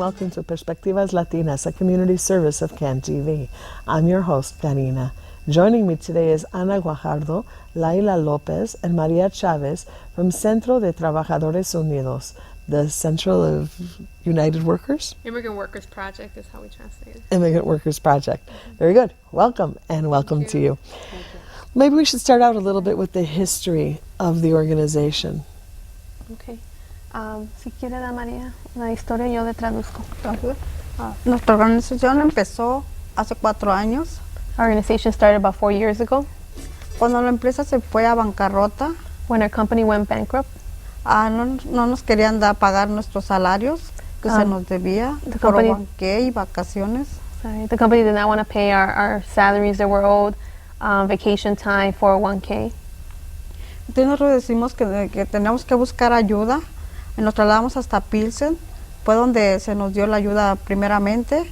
welcome to Perspectivas Latinas, a community service of CAN TV. I'm your host, Karina. Joining me today is Ana Guajardo, Laila Lopez, and Maria Chavez from Centro de Trabajadores Unidos, the Central of United Workers? Immigrant Workers Project is how we translate it. Immigrant Workers Project. Very good. Welcome, and welcome to you. Maybe we should start out a little bit with the history of the organization. Okay. Si quiere, Ana María, la historia yo le traduzco. Nuestra organización empezó hace 4 años. Our organization started about 4 years ago. Cuando la empresa se fue a bancarrota, when our company went bankrupt, no nos querían pagar nuestros salarios que se nos debía por 1K y vacaciones. The company did not want to pay our salaries that were owed, vacation time, 401k. Entonces nosotros decimos que tenemos que buscar ayuda. Nos trasladamos hasta Pilsen, fue donde se nos dio la ayuda primeramente.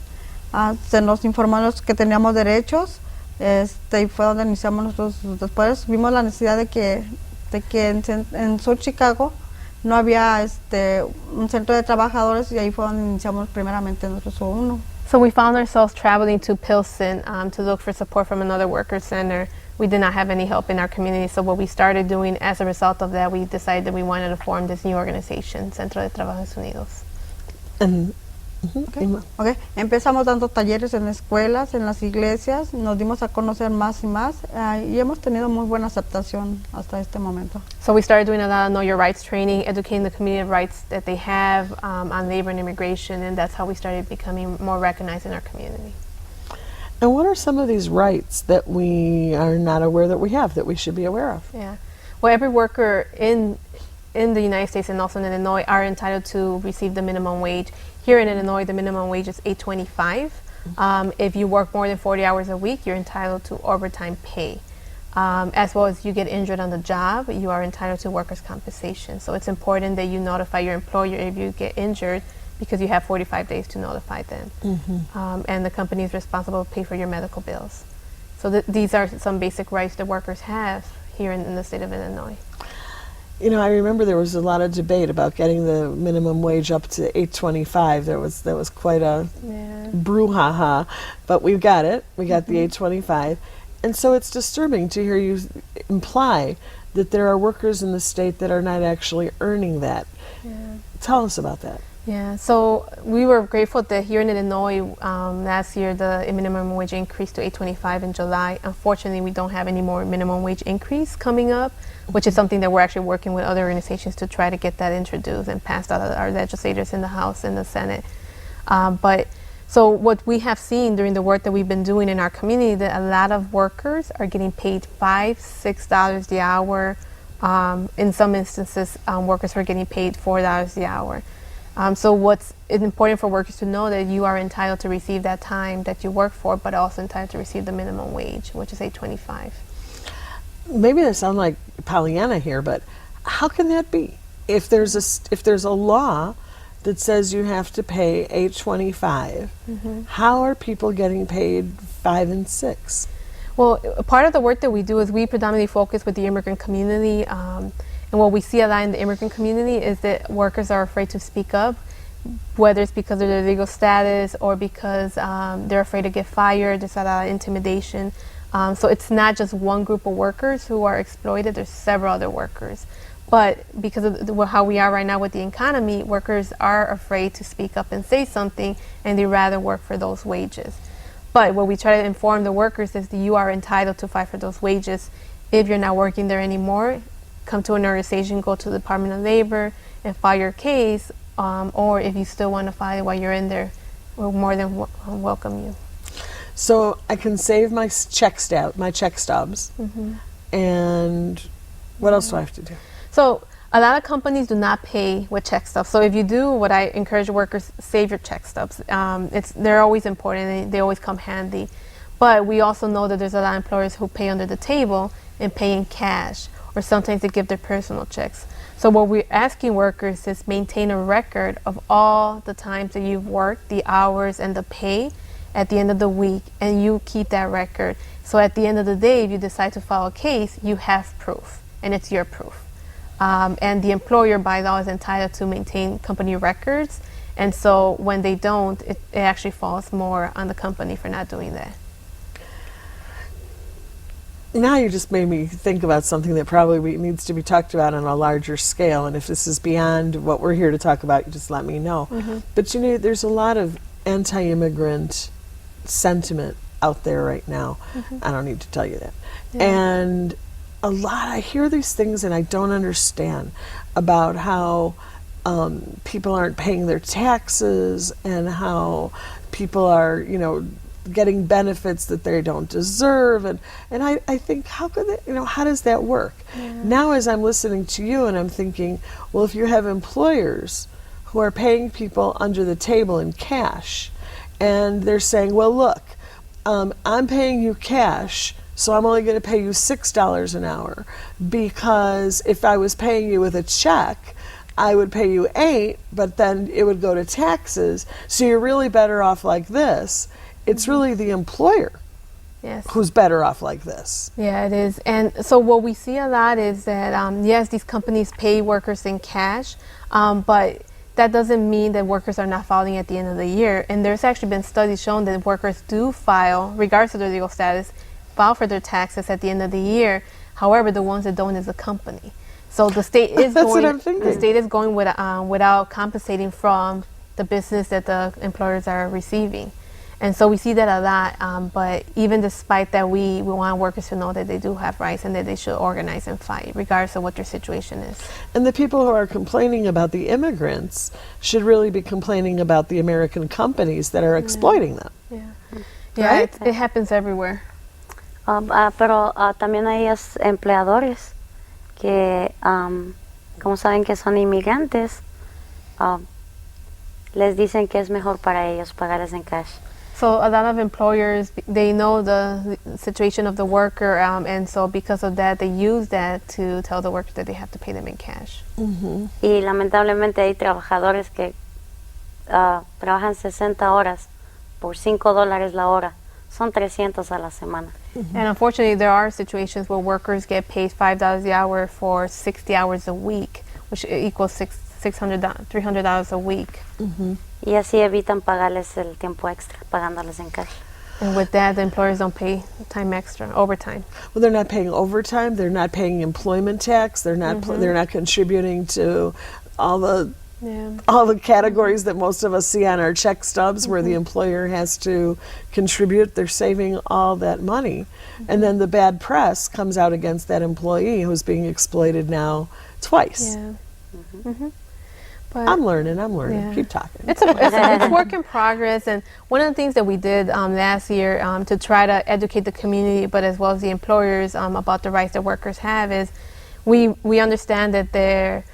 Se nos informó que teníamos derechos, y fue donde iniciamos nosotros. Después vimos la necesidad de que en Sur Chicago no había un centro de trabajadores, y ahí fue donde iniciamos primeramente nosotros uno. So we found ourselves traveling to Pilsen to look for support from another worker center. We did not have any help in our community, so what we started doing as a result of that, we decided that we wanted to form this new organization, Centro de Trabajadores Unidos. Okay. Empezamos dando talleres en escuelas, en las iglesias, nos dimos a conocer más y más, y hemos tenido muy buena aceptación hasta este momento. So we started doing a lot of Know Your Rights training, educating the community of rights that they have on labor and immigration, and that's how we started becoming more recognized in our community. And what are some of these rights that we are not aware that we have, that we should be aware of? Yeah. Well, every worker in the United States and also in Illinois are entitled to receive the minimum wage. Here in Illinois, the minimum wage is $8.25. If you work more than 40 hours a week, you're entitled to overtime pay. As well as you get injured on the job, you are entitled to workers' compensation. So it's important that you notify your employer if you get injured, because you have 45 days to notify them. And the company is responsible to pay for your medical bills. So these are some basic rights that workers have here in the state of Illinois. You know, I remember there was a lot of debate about getting the minimum wage up to $8.25. That was quite a brouhaha, but we got it. We got the $8.25. And so it's disturbing to hear you imply that there are workers in the state that are not actually earning that. Tell us about that. Yeah, so we were grateful that here in Illinois, last year the minimum wage increased to $8.25 in July. Unfortunately, we don't have any more minimum wage increase coming up, which is something that we're actually working with other organizations to try to get that introduced and passed out of our legislators in the House and the Senate. So what we have seen during the work that we've been doing in our community, that a lot of workers are getting paid $5, $6 the hour. In some instances, workers are getting paid $4 the hour. So what's important for workers to know that you are entitled to receive that time that you work for, but also entitled to receive the minimum wage, which is $8.25. Maybe I sound like Pollyanna here, but how can that be? If there's a law that says you have to pay $8.25, how are people getting paid $5 and $6? Well, part of the work that we do is we predominantly focus with the immigrant community. And what we see a lot in the immigrant community is that workers are afraid to speak up, whether it's because of their legal status or because they're afraid to get fired. There's a lot of intimidation. So it's not just one group of workers who are exploited, there's several other workers. But because of how we are right now with the economy, workers are afraid to speak up and say something, and they rather work for those wages. But what we try to inform the workers is that you are entitled to fight for those wages. If you're not working there anymore, come to an organization, go to the Department of Labor and file your case, or if you still want to file it while you're in there, we'll more than welcome you. So I can save my check stubs, and what else do I have to do? So a lot of companies do not pay with check stubs. So if you do, what I encourage workers, save your check stubs. They're always important, and they always come handy. But we also know that there's a lot of employers who pay under the table and pay in cash, or sometimes they give their personal checks. So what we're asking workers is maintain a record of all the times that you've worked, the hours and the pay at the end of the week, and you keep that record. So at the end of the day, if you decide to file a case, you have proof, and it's your proof. And the employer by law is entitled to maintain company records And so when they don't, it actually falls more on the company for not doing that. Now you just made me think about something that probably needs to be talked about on a larger scale. And if this is beyond what we're here to talk about, you just let me know. But you know, there's a lot of anti-immigrant sentiment out there right now. I don't need to tell you that. And a lot, I hear these things and I don't understand about how people aren't paying their taxes and how people are, you know, getting benefits that they don't deserve, and I think, how could they, you know, how does that work? Now as I'm listening to you and I'm thinking, well, if you have employers who are paying people under the table in cash and they're saying, well, look, I'm paying you cash, so I'm only going to pay you $6 an hour, because if I was paying you with a check, I would pay you $8, but then it would go to taxes, so you're really better off like this. It's really the employer who's better off like this. Yeah, it is. And so what we see a lot is that, yes, these companies pay workers in cash, but that doesn't mean that workers are not filing at the end of the year. And there's actually been studies showing that workers do file, regardless of their legal status, file for their taxes at the end of the year. However, the ones that don't is the company. So the state is the state is going without compensating from the business that the employers are receiving. And so we see that a lot, but even despite that, we want workers to know that they do have rights and that they should organize and fight, regardless of what their situation is. And the people who are complaining about the immigrants should really be complaining about the American companies that are exploiting them. Yeah, it happens everywhere. Pero también hay empleadores que, como saben que son inmigrantes, les dicen que es mejor para ellos pagarles en cash. So a lot of employers, they know the situation of the worker, and so because of that, they use that to tell the worker that they have to pay them in cash. Y lamentablemente hay trabajadores que trabajan 60 horas por $5 la hora. Son 300 a la semana. And unfortunately, there are situations where workers get paid $5 the hour for 60 hours a week, which equals $300 a week. Y así evitan pagarles el tiempo extra, pagándoles en cash. And with that, the employers don't pay time extra, overtime. Well, they're not paying overtime. They're not paying employment tax. They're not. They're not contributing to all the categories that most of us see on our check stubs, where the employer has to contribute. They're saving all that money, and then the bad press comes out against that employee who's being exploited now twice. But I'm learning. Keep talking. It's a work in progress, and one of the things that we did last year to try to educate the community, but as well as the employers, about the rights that workers have, is we understand that they're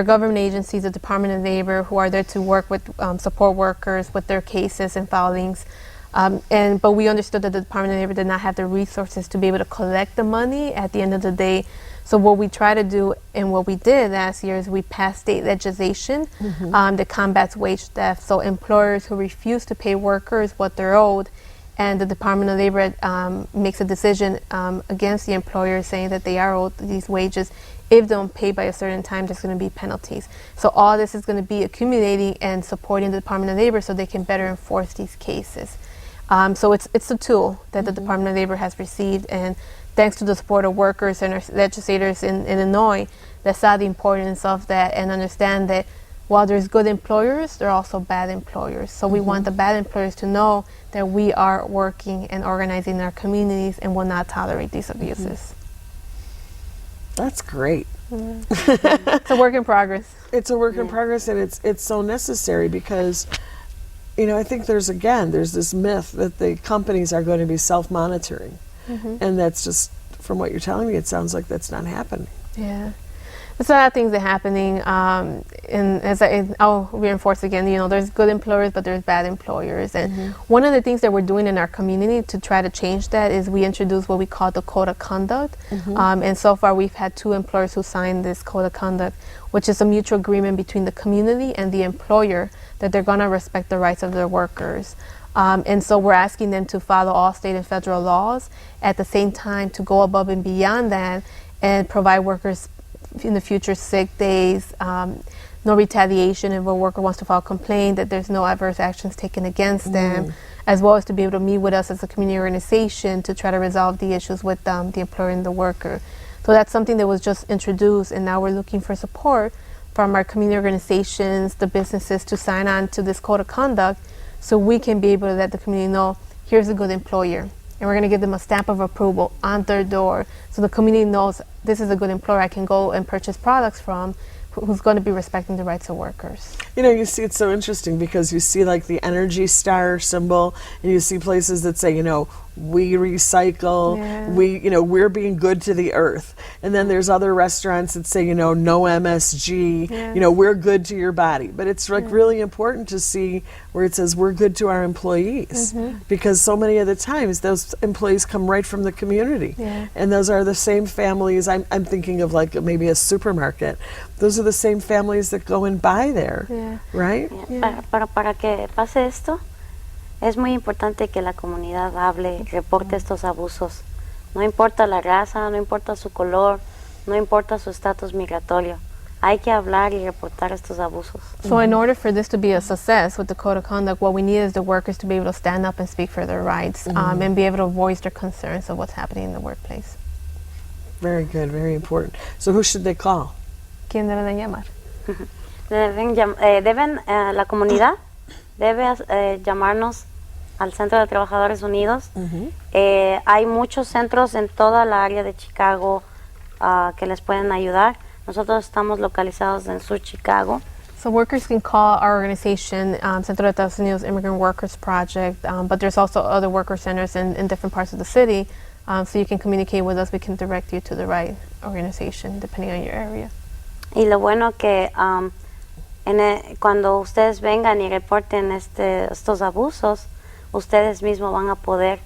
government agencies, the Department of Labor, who are there to work with support workers with their cases and filings. But we understood that the Department of Labor did not have the resources to be able to collect the money at the end of the day. So what we try to do, and what we did last year, is we passed state legislation that combats wage theft. So employers who refuse to pay workers what they're owed, and the Department of Labor makes a decision against the employer saying that they are owed these wages, if they don't pay by a certain time, there's going to be penalties. So all this is going to be accumulating and supporting the Department of Labor so they can better enforce these cases. So it's a tool that the Department of Labor has received, and thanks to the support of workers and our legislators in Illinois that saw the importance of that and understand that while there's good employers, there are also bad employers. So we want the bad employers to know that we are working and organizing in our communities and will not tolerate these abuses. That's great. It's a work in progress. It's a work in progress, and it's so necessary because, you know, I think there's this myth that the companies are going to be self-monitoring. And that's just, from what you're telling me, it sounds like that's not happening. Yeah. There's a lot of things that are happening, and I'll reinforce again, you know, there's good employers, but there's bad employers. And one of the things that we're doing in our community to try to change that is we introduce what we call the Code of Conduct. And so far we've had 2 employers who signed this Code of Conduct, which is a mutual agreement between the community and the employer that they're going to respect the rights of their workers. And so we're asking them to follow all state and federal laws, at the same time to go above and beyond that and provide workers in the future sick days, no retaliation if a worker wants to file a complaint, that there's no adverse actions taken against them, as well as to be able to meet with us as a community organization to try to resolve the issues with the employer and the worker. So that's something that was just introduced, and now we're looking for support from our community organizations, the businesses, to sign on to this code of conduct so we can be able to let the community know, here's a good employer. And we're going to give them a stamp of approval on their door so the community knows this is a good employer I can go and purchase products from, who's going to be respecting the rights of workers. You know, you see, it's so interesting because you see like the Energy Star symbol, and you see places that say, you know, we recycle, we're being good to the earth. And then there's other restaurants that say, you know, no MSG, you know, we're good to your body. But it's like really important to see where it says we're good to our employees, because so many of the times those employees come right from the community. And those are the same families. I'm thinking of like maybe a supermarket. Those are the same families that go and buy there, right? Para que pase esto, es muy importante que la comunidad hable, reporte estos abusos. No importa la raza, no importa su color, no importa su estatus migratorio. Hay que hablar y reportar estos abusos. So in order for this to be a success with the code of conduct, what we need is the workers to be able to stand up and speak for their rights, and be able to voice their concerns of what's happening in the workplace. Very good, very important. So who should they call? ¿Quién deben de llamar? La comunidad debe llamarnos al Centro de Trabajadores Unidos. Hay muchos centros en toda la área de Chicago que les pueden ayudar. Nosotros estamos localizados en Sur Chicago. So workers can call our organization, Centro de Estados Unidos Immigrant Workers Project, but there's also other worker centers in different parts of the city. So you can communicate with us. We can direct you to the right organization depending on your area. Y lo bueno que cuando ustedes vengan y reporten estos abusos, ustedes mismos van a poder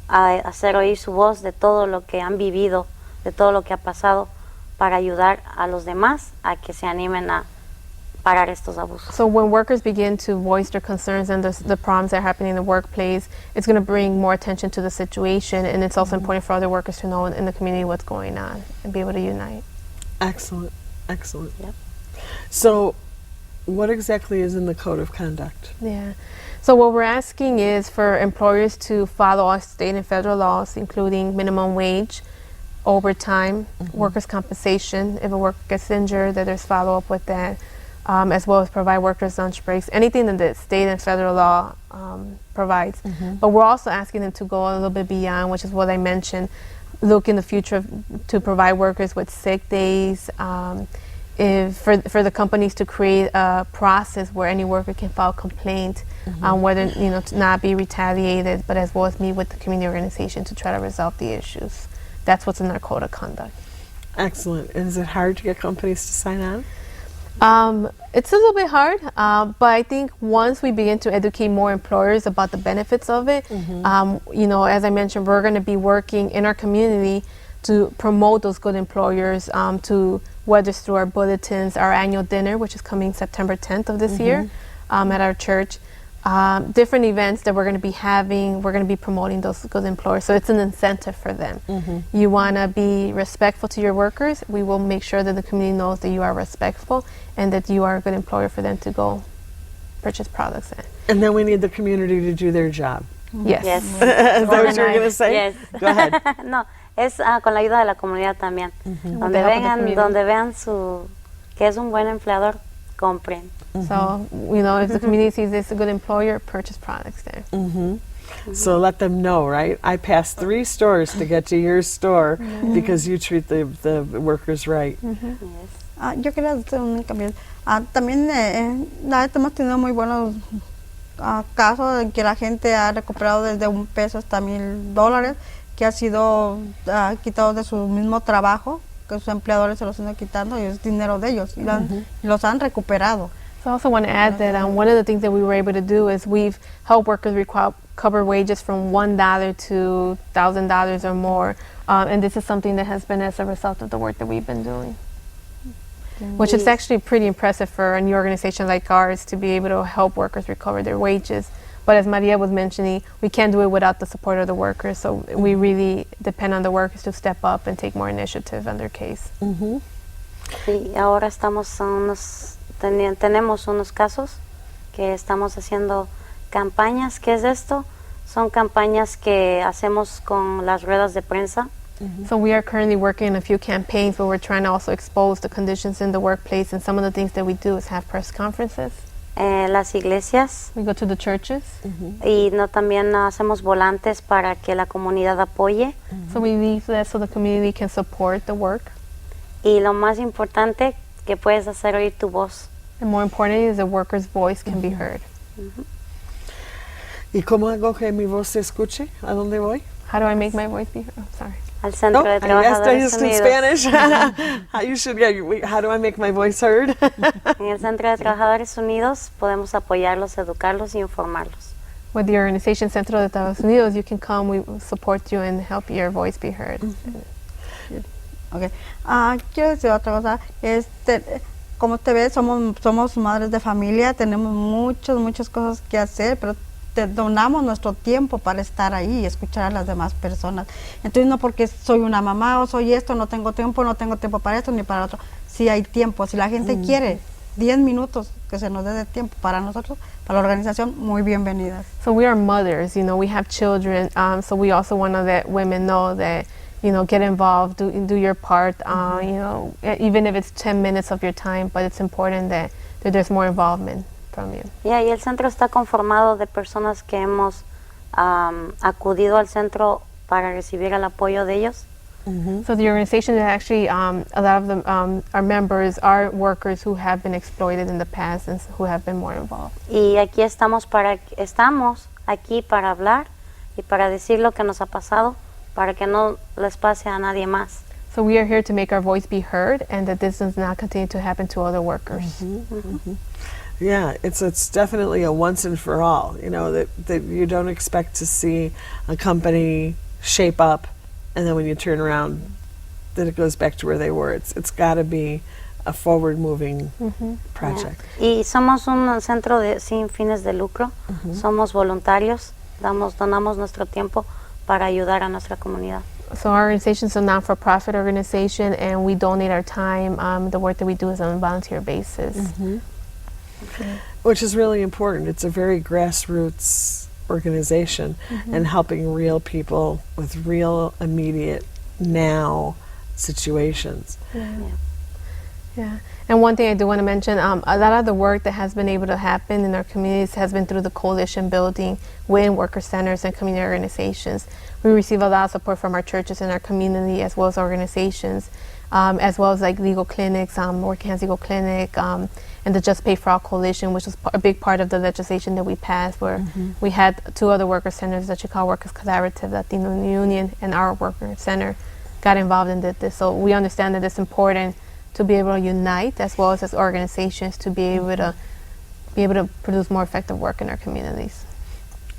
hacer oír su voz de todo lo que han vivido, de todo lo que ha pasado, para ayudar a los demás a que se animen a parar estos abusos. So when workers begin to voice their concerns and the problems that are happening in the workplace, it's going to bring more attention to the situation, and it's also important for other workers to know in the community what's going on and be able to unite. Excellent, excellent. Yep. So what exactly is in the code of conduct? Yeah. So what we're asking is for employers to follow all state and federal laws, including minimum wage, overtime, workers' compensation. If a worker gets injured, that there's follow-up with that, as well as provide workers lunch breaks, anything that the state and federal law provides. But we're also asking them to go a little bit beyond, which is what I mentioned, look in the future to provide workers with sick days, for the companies to create a process where any worker can file a complaint, whether to not be retaliated, but as well as meet with the community organization to try to resolve the issues. That's what's in our code of conduct. Excellent. And is it hard to get companies to sign on? It's a little bit hard, but I think once we begin to educate more employers about the benefits of it, as I mentioned, we're going to be working in our community to promote those good employers, to whether it's through our bulletins, our annual dinner, which is coming September 10th of this year at our church, different events that we're going to be having. We're going to be promoting those good employers, so it's an incentive for them. You want to be respectful to your workers, we will make sure that the community knows that you are respectful and that you are a good employer for them to go purchase products in. And then we need the community to do their job. Yes. Yes. Is that what you were going to say? Yes. Go ahead. No, es con la ayuda de la comunidad también. Donde vean que es un buen empleador, compren. So, if the community sees this a good employer, purchase products there. So let them know, right? I passed 3 stores to get to your store because you treat the workers right. Yes. Yo quería hacer un cambio. También hemos tenido muy buenos casos en que la gente ha recuperado desde $1 hasta $1,000 que ha sido quitado de su mismo trabajo, que sus empleadores se los han ido quitando y es dinero de ellos y los han recuperado. So I also want to add that one of the things that we were able to do is we've helped workers recover wages from $1 to $1,000 or more, and this is something that has been as a result of the work that we've been doing. Which is actually pretty impressive for a new organization like ours to be able to help workers recover their wages. But as Maria was mentioning, we can't do it without the support of the workers, so we really depend on the workers to step up and take more initiative on their case. Y ahora estamos a unos tenemos unos casos que estamos haciendo campañas. ¿Qué es esto? Son campañas que hacemos con las ruedas de prensa. So we are currently working on a few campaigns where we're trying to also expose the conditions in the workplace, and some of the things that we do is have press conferences. Las iglesias We go to the churches. y no también hacemos volantes para que la comunidad apoye. So we leave that so the community can support the work. Y lo más importante, que puedes hacer oír tu voz. And more importantly, is the worker's voice can be heard. ¿Y cómo hago que mi voz se escuche? ¿A dónde voy? How do I make my voice be heard? Oh, sorry. Al Centro de I asked Trabajadores in Unidos. Spanish. How do I make my voice heard? En el Centro de Trabajadores Unidos podemos apoyarlos, educarlos y informarlos. With the organization Centro de Estados Unidos, you can come, we will support you and help your voice be heard. Okay. Quiero decir otra cosa. Como te ves, somos madres de familia, tenemos muchas cosas que hacer, pero donamos nuestro tiempo para estar ahí y escuchar a las demás personas. Entonces, no porque soy una mamá o soy esto, no tengo tiempo para esto ni para otro. Si hay tiempo, si la gente quiere 10 minutos que se nos dé de tiempo para nosotros, para la organización, muy bienvenidas. So we are mothers, we have children, so we also want to let women know that, get involved, do your part, even if it's 10 minutes of your time, but it's important that there's more involvement from you. Y el centro está conformado de personas que hemos acudido al centro para recibir el apoyo de ellos. So the organization is actually, a lot of them, our members are workers who have been exploited in the past and who have been more involved. Y aquí estamos aquí para hablar y para decir lo que nos ha pasado, para que no les pase a nadie más. So we are here to make our voice be heard and that this does not continue to happen to other workers. Yeah, it's definitely a once and for all, that you don't expect to see a company shape up and then when you turn around that it goes back to where they were. It's got to be a forward moving project. Y somos un centro sin fines de lucro, somos voluntarios, donamos nuestro tiempo para ayudar a nuestra comunidad. So our organization is a non-for-profit organization and we donate our time. The work that we do is on a volunteer basis. Which is really important. It's a very grassroots organization and helping real people with real immediate now situations. Yeah. And one thing I do want to mention, a lot of the work that has been able to happen in our communities has been through the coalition building within worker centers and community organizations. We receive a lot of support from our churches in our community as well as organizations, as well as like legal clinics, Working Hands Legal Clinic, and the Just Pay for All Coalition, which was a big part of the legislation that we passed, where we had 2 other worker centers, the Chicago Workers Collaborative, Latino Union, and our worker center got involved and did this. So we understand that it's important to be able to unite as well as organizations to be able to produce more effective work in our communities.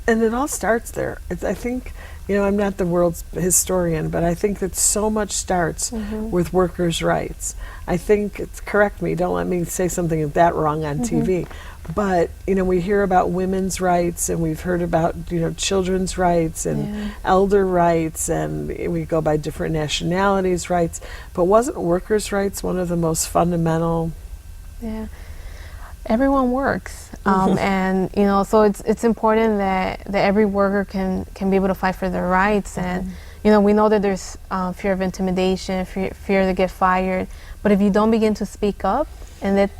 And it all starts there. I think, I'm not the world's historian, but I think that so much starts with workers' rights. I think, correct me, don't let me say something that wrong on TV, but, we hear about women's rights and we've heard about, children's rights and elder rights and we go by different nationalities' rights, but wasn't workers' rights one of the most fundamental? Yeah. Everyone works, and so it's important that every worker can be able to fight for their rights. And we know that there's fear of intimidation, fear to get fired. But if you don't begin to speak up, and that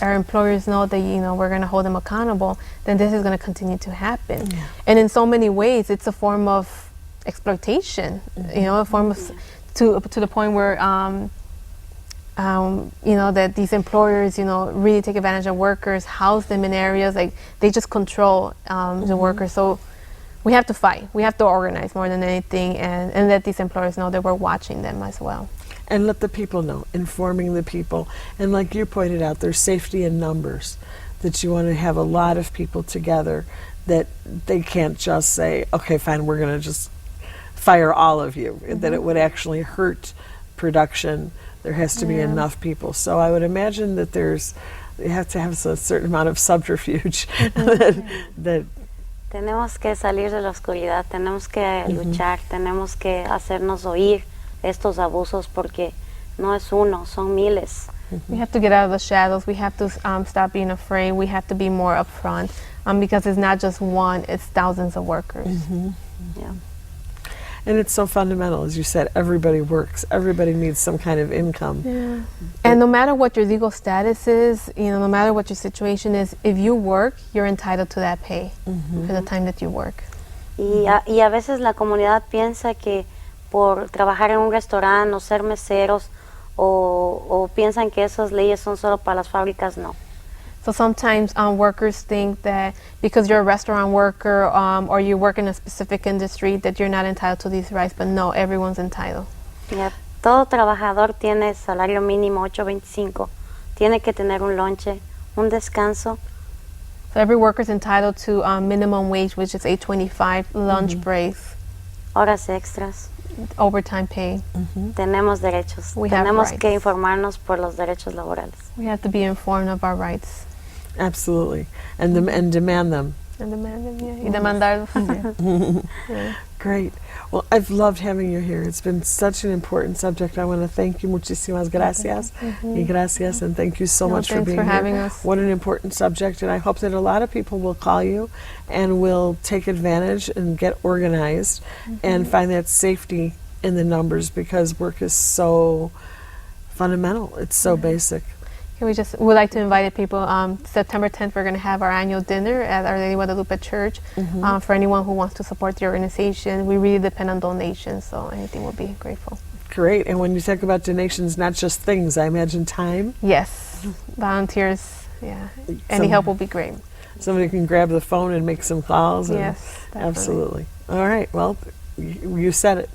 our employers know that we're going to hold them accountable, then this is going to continue to happen. Yeah. And in so many ways, it's a form of exploitation. A form of to the point where. That these employers, really take advantage of workers, house them in areas like they just control the workers. So we have to fight. We have to organize more than anything and let these employers know that we're watching them as well. And let the people know, informing the people. And like you pointed out, there's safety in numbers, that you want to have a lot of people together, that they can't just say, okay, fine, we're going to just fire all of you, that it would actually hurt production. There has to be enough people. So I would imagine that you have to have a certain amount of subterfuge that tenemos que salir de la oscuridad, tenemos que luchar, tenemos que hacernos oír estos abusos porque no es uno, son miles. We have to get out of the shadows. We have to stop being afraid. We have to be more upfront because it's not just one, it's thousands of workers. Yeah. And it's so fundamental, as you said, everybody works. Everybody needs some kind of income. Yeah. And no matter what your legal status is, no matter what your situation is, if you work, you're entitled to that pay for the time that you work. Y a veces la comunidad piensa que por trabajar en un restaurante o ser meseros o piensan que esas leyes son solo para las fábricas, no. So sometimes workers think that because you're a restaurant worker or you work in a specific industry that you're not entitled to these rights, but no, everyone's entitled. Yeah. Todo trabajador tiene salario mínimo 8.25, tiene que tener un lonche, un descanso. So every worker is entitled to minimum wage, which is $8.25, lunch breaks, Horas extras. overtime pay. Tenemos derechos. We have Tenemos que rights. informarnos por los derechos laborales. We have to be informed of our rights Absolutely. And demand them. and demand them, y demandarlos. Yeah. Great. Well, I've loved having you here. It's been such an important subject. I want to thank you. Muchísimas gracias. Y gracias, and thank you so No, much for thanks being for here. having us. What an important subject, and I hope that a lot of people will call you and will take advantage and get organized and find that safety in the numbers, because work is so fundamental. It's so basic. We just would like to invite people. September 10th, we're going to have our annual dinner at Our Lady Guadalupe Church for anyone who wants to support the organization. We really depend on donations, so anything will be grateful. Great. And when you talk about donations, not just things, I imagine time. Yes, volunteers. Yeah, any help will be great. Somebody can grab the phone and make some calls. And Yes, definitely. absolutely. All right. Well, you said it.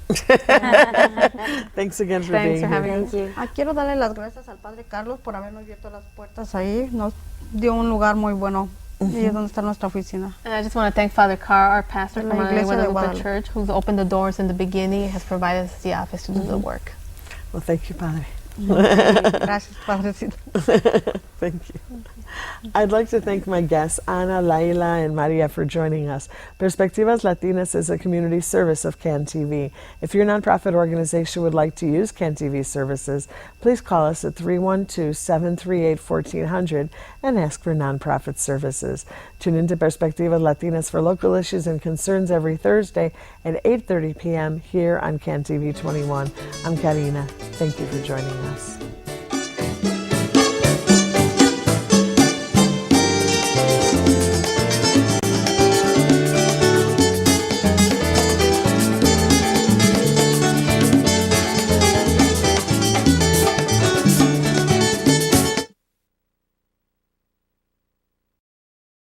Thanks again for Thanks being for here. having us. Thank you. Quiero darle las gracias al Padre Carlos por habernos abierto las puertas ahí. Nos dio un lugar muy bueno. Y es donde está nuestra oficina. And I just want to thank Father Carr, our pastor La from Our Lady Iglesia de Guadalupe Guadalupe. Church, who's opened the doors in the beginning and has provided us the office to do the work. Well, thank you, Padre. Gracias, Padrecito. Thank you. I'd like to thank my guests, Ana, Laila, and Maria, for joining us. Perspectivas Latinas is a community service of CAN TV. If your nonprofit organization would like to use CAN TV services, please call us at 312-738-1400 and ask for nonprofit services. Tune into Perspectivas Latinas for local issues and concerns every Thursday at 8:30 p.m. here on CAN TV 21. I'm Karina. Thank you for joining us.